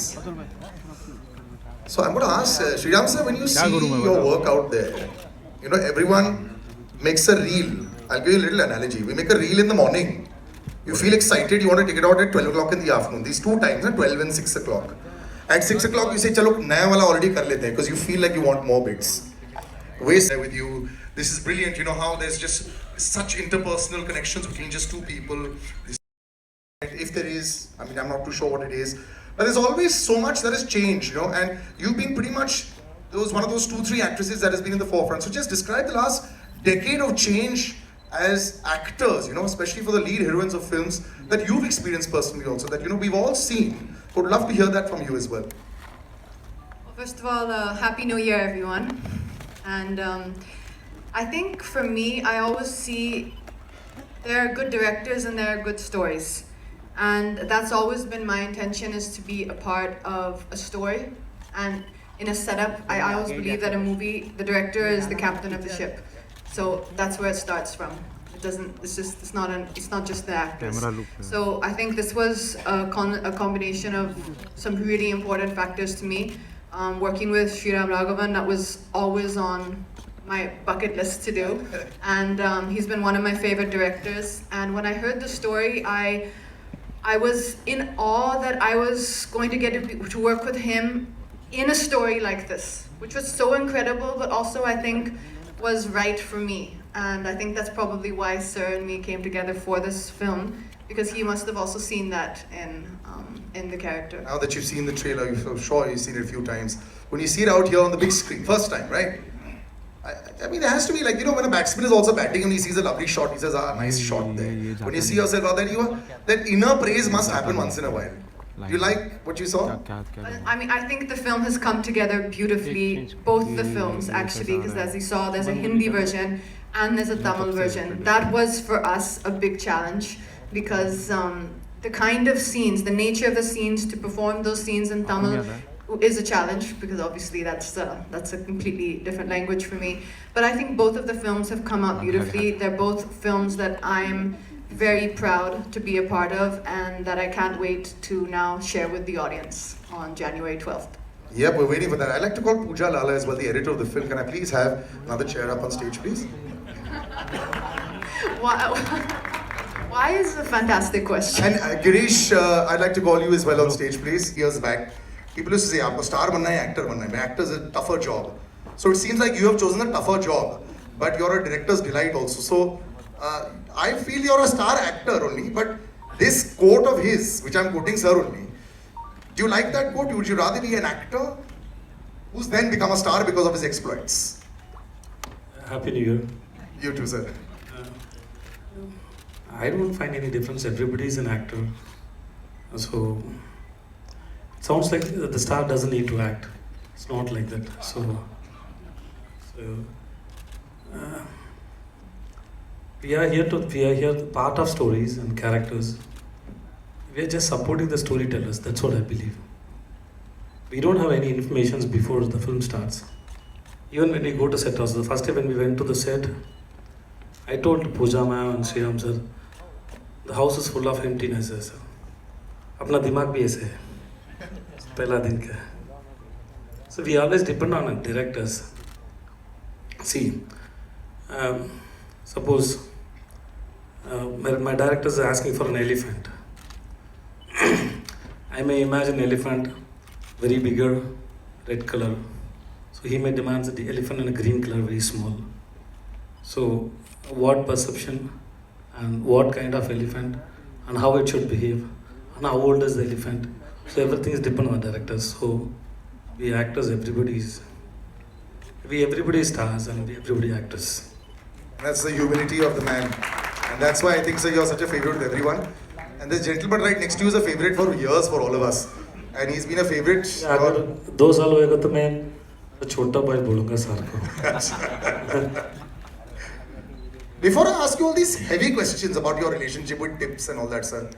please. So I'm going to ask Sriram sir, when you see your work out there, you know, everyone makes a reel. I'll give you a little analogy. We make a reel in the morning. You feel excited, you want to take it out at 12 o'clock in the afternoon. These two times, 12 and 6 o'clock. At 6 o'clock, you say, chalo, naya wala already kar lete hain, because you feel like you want more bits. Waste there with you. This is brilliant. You know how there's just such interpersonal connections between just two people. If there is, I mean, I'm not too sure what it is, but there's always so much that has changed, you know, and you've been pretty much one of those 2-3 actresses that has been in the forefront. So just describe the last decade of change as actors, you know, especially for the lead heroines of films that you've experienced personally also, that, you know, we've all seen. Would love to hear that from you as well. Well, first of all, Happy New Year, everyone. And I think for me, I always see there are good directors and there are good stories. And that's always been my intention, is to be a part of a story. And in a setup, I always believe that a movie, the director is the captain of the ship. So that's where it starts from. It's not just the actors. So I think this was a combination of some really important factors to me. Working with Sriram Raghavan, that was always on my bucket list to do. And he's been one of my favorite directors. And when I heard the story, I was in awe that I was going to get to work with him in a story like this, which was so incredible, but also I think was right for me. And I think that's probably why Sir and me came together for this film, because he must have also seen that in the character. Now that you've seen the trailer, I'm sure you've seen it a few times. When you see it out here on the big screen, first time, right? I mean, there has to be, like, you know, when a batsman is also batting and he sees a lovely shot, he says, nice shot there. When you see yourself out there, that inner praise must happen once in a while. Do you like what you saw? I mean, I think the film has come together beautifully, both the films actually, because as you saw, there's a Hindi version and there's a Tamil version. That was for us a big challenge, because the kind of scenes, the nature of the scenes, to perform those scenes in Tamil is a challenge, because obviously that's a completely different language for me. But I think both of the films have come out beautifully. They're both films that I'm very proud to be a part of, and that I can't wait to now share with the audience on January 12th. Yep, we're waiting for that. I'd like to call Pooja Lala as well, the editor of the film. Can I please have another chair up on stage, please? Wow. Why is a fantastic question? And Girish, I'd like to call you as well on stage, please. Years back, people used to say, "Aapko star banna hai, actor banna hai." Actor is a tougher job. So it seems like you have chosen a tougher job, but you're a director's delight also. So I feel you're a star actor only, but this quote of his, which I'm quoting sir only, do you like that quote? Would you rather be an actor who's then become a star because of his exploits? Happy New Year. You too, sir. I don't find any difference. Everybody is an actor. So it sounds like the star doesn't need to act. It's not like that. We are here part of stories and characters. We are just supporting the storytellers. That's what I believe. We don't have any information before the film starts. Even when we go to set also, the first day when we went to the set, I told Pooja ma'am and Sriram sir, the house is full of emptiness, sir. अपना दिमाग भी ऐसे है, पहला दिन का. So we always depend on directors. See, suppose my director is asking for an elephant. I may imagine elephant very bigger, red color. So he may demand the elephant in a green color, very small. So what perception and what kind of elephant and how it should behave and how old is the elephant. So everything is dependent on the directors. So we actors, everybody is stars and everybody actors. That's the humility of the man. And that's why I think, sir, you're such a favorite with everyone. And this gentleman right next to you is a favorite for years for all of us. And he's been a favorite. अगर 2 साल होएगा तो मैं छोटा भाई बोलूँगा sir को. Before I ask you all these heavy questions about your relationship with tips and all that, sir,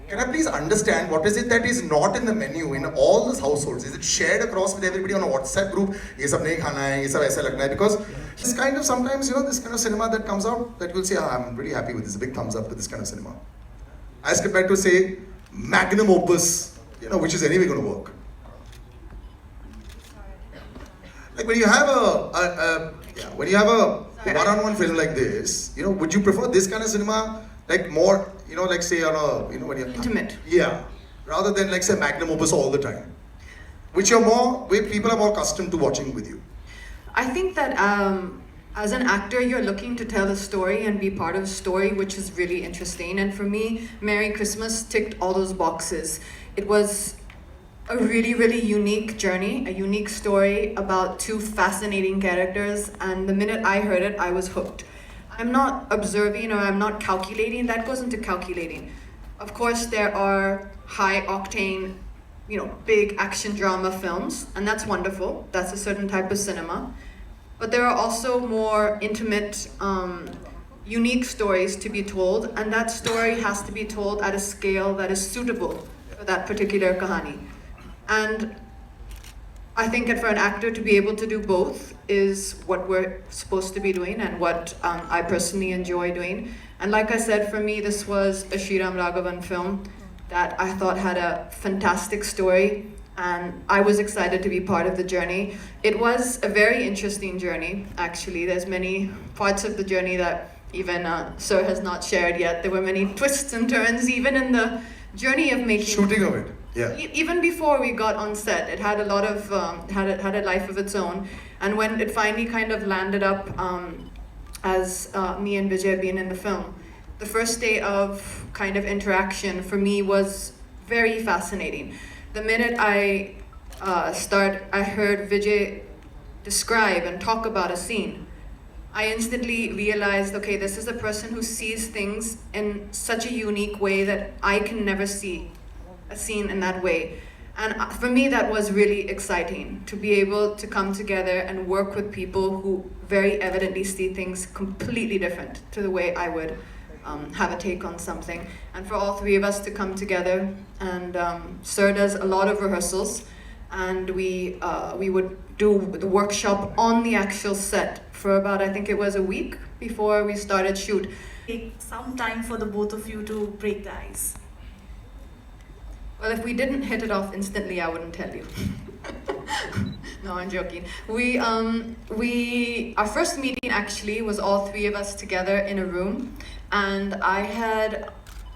can I please understand what is it that is not in the menu in all those households? Is it shared across with everybody on a WhatsApp group? ये सब नहीं खाना है, ये सब ऐसा लगना है. Because this kind of sometimes, you know, this kind of cinema that comes out that you'll say, I'm really happy with this, a big thumbs up to this kind of cinema. As compared to say, magnum opus, which is anyway going to work. Like when you have a one-on-one film like this, would you prefer this kind of cinema, like more, like say on a, when you're Intimate. Yeah, rather than like say magnum opus all the time, where people are more accustomed to watching with you. I think that as an actor, you're looking to tell a story and be part of a story which is really interesting. And for me, Merry Christmas ticked all those boxes. It was a really, really unique journey, a unique story about two fascinating characters. And the minute I heard it, I was hooked. I'm not observing or I'm not calculating. That goes into calculating. Of course, there are high octane, big action drama films, and that's wonderful. That's a certain type of cinema. But there are also more intimate, unique stories to be told, and that story has to be told at a scale that is suitable for that particular kahani. And I think that for an actor to be able to do both is what we're supposed to be doing and what I personally enjoy doing. And like I said, for me, this was a Sriram Raghavan film that I thought had a fantastic story, and I was excited to be part of the journey. It was a very interesting journey, actually. There's many parts of the journey that even Sir has not shared yet. There were many twists and turns, even in the journey of making... Shooting of it, yeah. Even before we got on set, it had a lot of, had a life of its own. And when it finally kind of landed up as me and Vijay being in the film, the first day of kind of interaction for me was very fascinating. The minute I heard Vijay describe and talk about a scene, I instantly realized, okay, this is a person who sees things in such a unique way that I can never see a scene in that way. And for me, that was really exciting, to be able to come together and work with people who very evidently see things completely different to the way I would have a take on something. And for all three of us to come together, and Sir does a lot of rehearsals, and we would do the workshop on the actual set for about, I think it was a week before we started shoot. Take some time for the both of you to break the ice. Well, if we didn't hit it off instantly, I wouldn't tell you. No, I'm joking. Our first meeting actually was all three of us together in a room, and I had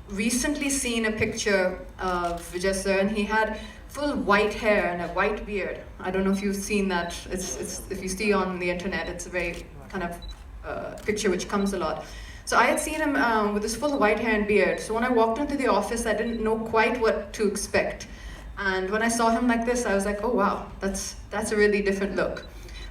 recently seen a picture of Vijay sir, and he had full white hair and a white beard. I don't know if you've seen that. It's if you see on the internet, it's a very kind of picture which comes a lot. So I had seen him with this full white hair and beard. So when I walked into the office, I didn't know quite what to expect. And when I saw him like this, I was like, oh wow, that's a really different look.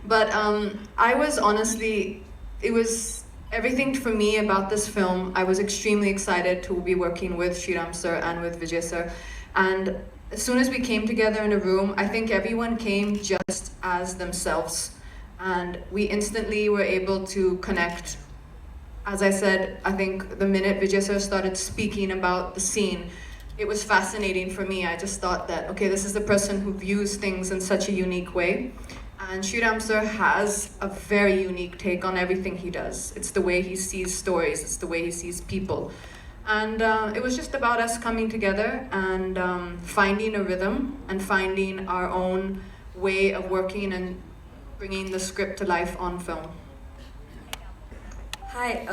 But I was honestly, it was everything for me about this film. I was extremely excited to be working with Sriram sir and with Vijay sir. And as soon as we came together in a room, I think everyone came just as themselves. And we instantly were able to connect. As I said, I think the minute Vijay sir started speaking about the scene, it was fascinating for me. I just thought that, okay, this is the person who views things in such a unique way. And Sriram sir has a very unique take on everything he does. It's the way he sees stories, it's the way he sees people. And it was just about us coming together and finding a rhythm and finding our own way of working and bringing the script to life on film. Hi,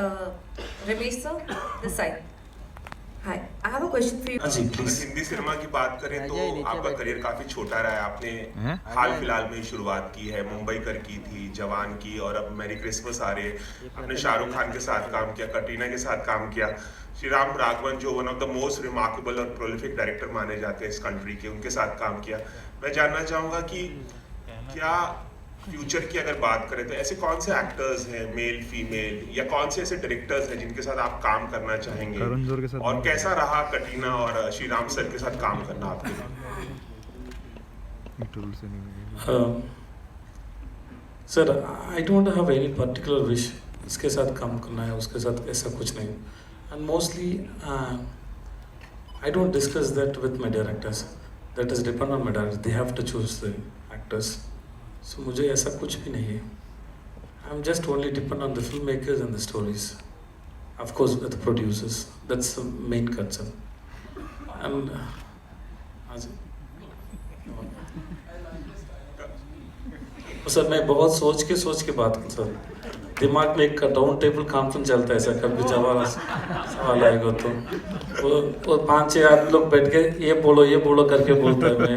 Ramesh sir, this side. Hi, I have a question for you. Aji, please. Hindi cinema की बात करें तो आपका career काफी छोटा रहा है. आपने हाल फिलहाल में शुरुआत की है, मुंबई कर की थी, जवान की, और अब मैरी क्रिसमस आ रही है. आपने शाहरुख खान के साथ काम किया, कटरीना के साथ काम किया. श्रीराम राघवन जो one of the most remarkable और प्रोलिफिक डायरेक्टर माने जाते हैं इस कंट्री के, उनके साथ काम किया. मैं जानना चाहूँगा कि क्या फ्यूचर की अगर बात करें तो ऐसे कौन से एक्टर्स हैं, मेल फीमेल, या कौन से ऐसे डायरेक्टर्स हैं जिनके साथ आप काम करना चाहेंगे, और कैसा रहा कटरीना और श्रीराम सर के साथ काम करना आपके लिए? Sir, I don't have any particular wish इसके साथ काम करना है, उसके साथ ऐसा कुछ नहीं. And mostly I don't discuss that with my directors. That is depend on my directors. They have to choose the actors. So मुझे ऐसा कुछ भी नहीं है. I'm just only depend on the filmmakers and the stories. Of course with the producers. That's the main concern. And तो sir मैं बहुत सोच के बात कर सर, दिमाग में एक राउंड टेबल कॉन्फ्रेंस चलता है सर, कभी जवाब सवाल आएगा तो वो 5-6 आदमी लोग बैठ के ये बोलो करके बोलता है, मैं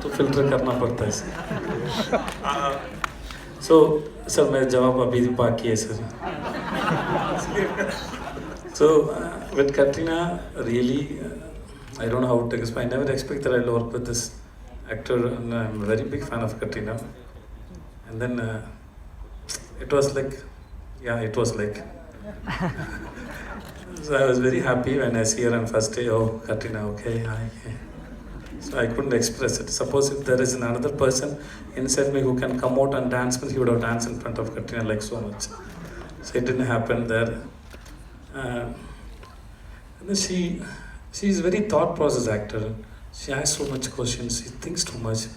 तो फिल्टर करना पड़ता है सर। सो सर मेरा जवाब अभी भी बाकी है sir. So with Katrina, really, I don't know how to explain. I never expected I'll work with this actor, and I'm a very big fan of Katrina. And then it was like, it was like. So I was very happy when I see her on first day. Oh, Katrina, okay, hi. So I couldn't express it. Suppose if there is another person inside me who can come out and dance, he would have danced in front of Katrina like so much. So it didn't happen there. And then she is very thought process actor. She has so much questions. She thinks too much,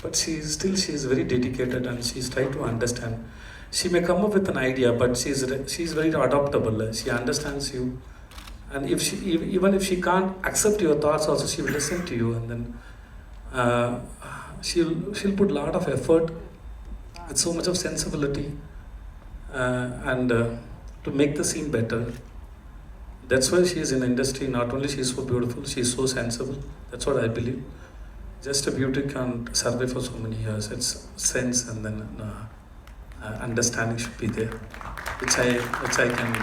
but she is very dedicated and she's trying to understand. She may come up with an idea, but she's very adaptable. She understands you, and even if she can't accept your thoughts, also she will listen to you, and then she'll put a lot of effort with so much of sensibility and to make the scene better. That's why she is in the industry. Not only she is so beautiful, she is so sensible. That's what I believe. Just a beauty can't survive for so many years. It's sense and then understanding should be there, which I can.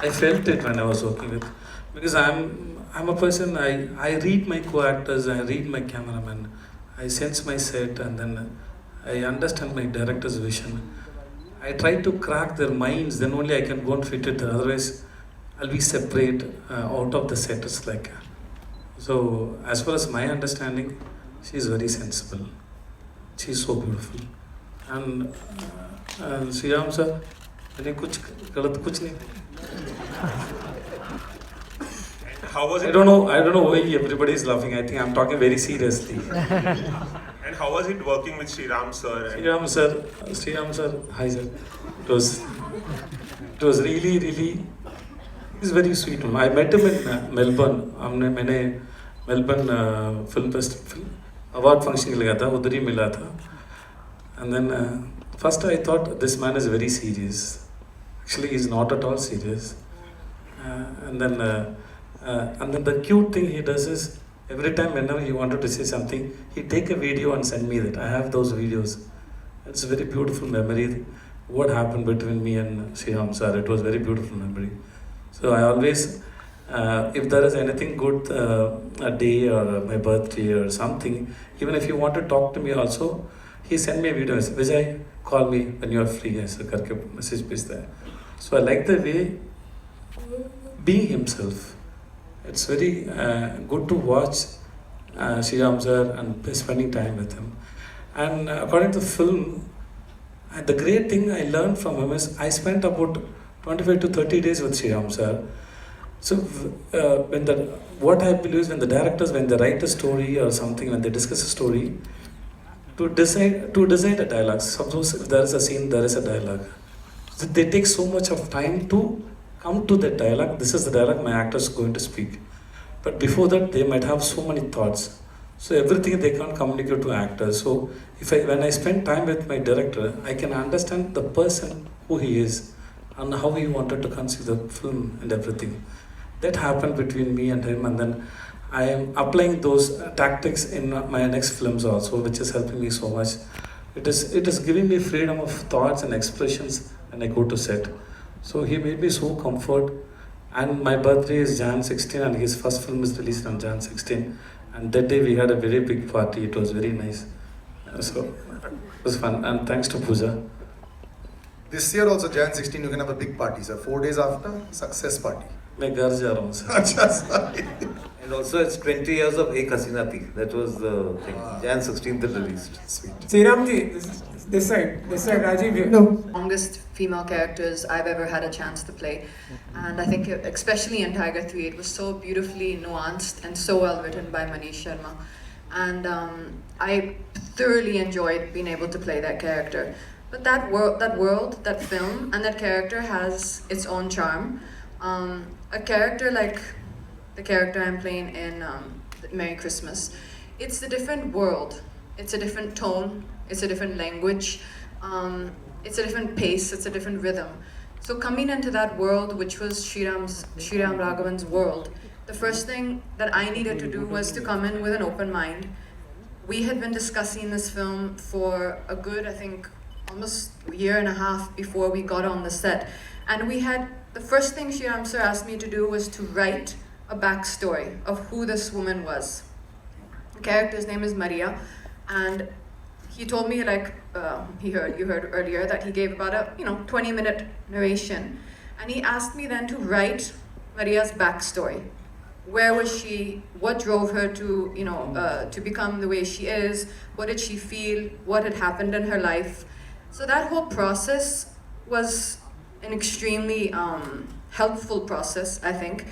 I felt it when I was working with, because I'm a person. I read my co-actors. I read my cameraman. I sense my set, and then I understand my director's vision. I try to crack their minds. Then only I can go and fit it. Otherwise, I'll be separate out of the set. It's like, so as far as my understanding, she is very sensible. She is so beautiful. And Sriram sir, मैंने कुछ गलत कुछ नहीं. How was it? I don't know why everybody is laughing. I think I'm talking very seriously. And how was it working with Sriram sir? Sriram sir, hi sir. It was really. He's very sweet. I met him in Melbourne. मैंने Melbourne film festival award function के लिए गया था, उधर ही मिला था. And then first I thought this man is very serious. Actually, he's not at all serious. And then the cute thing he does is every time whenever he wanted to say something, he take a video and send me that. I have those videos. It's a very beautiful memory. What happened between me and Sriram sir? It was very beautiful memory. So I always, if there is anything good, a day or my birthday or something, even if you want to talk to me also, he sent me a video. Vijay, call me when you are free. ऐसा करके message भेजता है. So I like the way being himself. It's very good to watch Sriram sir and spending time with him. And according to the film, the great thing I learned from him is I spent about 25 to 30 days with Sriram sir. So what I believe is when they write a story or something, when they discuss a story, to decide a dialogue. Suppose if there is a scene, there is a dialogue. So they take so much of time to come to that dialogue. This is the dialogue my actor is going to speak. But before that, they might have so many thoughts. So everything they can't communicate to actors. So when I spend time with my director, I can understand the person, who he is, and how he wanted to conceive the film and everything. That happened between me and him, and then I am applying those tactics in my next films also, which is helping me so much. It is giving me freedom of thoughts and expressions when I go to set. So he made me so comfort. And my birthday is Jan 16, and his first film is released on Jan 16. And that day we had a very big party. It was very nice. So it was fun. And thanks to Pooja. This year also, Jan 16, you can have a big party, sir. 4 days after, success party. मैं घर जा रहा हूँ sir. अच्छा, sorry. And also it's 20 years of Ek Hasina Thi. That was the thing. Jan 16th it released. Sweet. Sriramji, this side, Rajiv. No. Longest female characters I've ever had a chance to play. And I think especially in Tiger 3, it was so beautifully nuanced and so well written by Manish Sharma. And I thoroughly enjoyed being able to play that character. But that world, that film, and that character has its own charm. A character like the character I'm playing in Merry Christmas, it's a different world. it's a different tone, it's a different language, it's a different pace, it's a different rhythm. So coming into that world, which was Sriram Raghavan's world, the first thing that I needed to do was to come in with an open mind. We had been discussing this film for a good, I think, almost a year and a half before we got on the set. And the first thing Sriram sir asked me to do was to write a backstory of who this woman was. The character's name is Maria, and he told me, like you heard earlier, that he gave about a 20-minute narration, and he asked me then to write Maria's backstory. Where was she? What drove her to to become the way she is? What did she feel? What had happened in her life? So that whole process was an extremely helpful process, I think.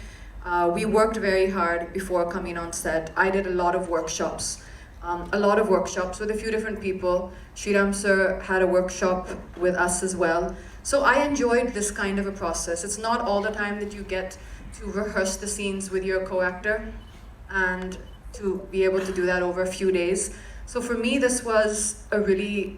We worked very hard before coming on set. I did a lot of workshops with a few different people. Sriram sir had a workshop with us as well. So I enjoyed this kind of a process. It's not all the time that you get to rehearse the scenes with your co-actor and to be able to do that over a few days. So for me, this was a really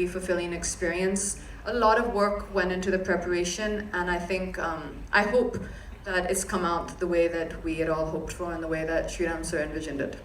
fulfilling experience. A lot of work went into the preparation, and I think, I hope that it's come out the way that we had all hoped for and the way that Sriram sir envisioned it.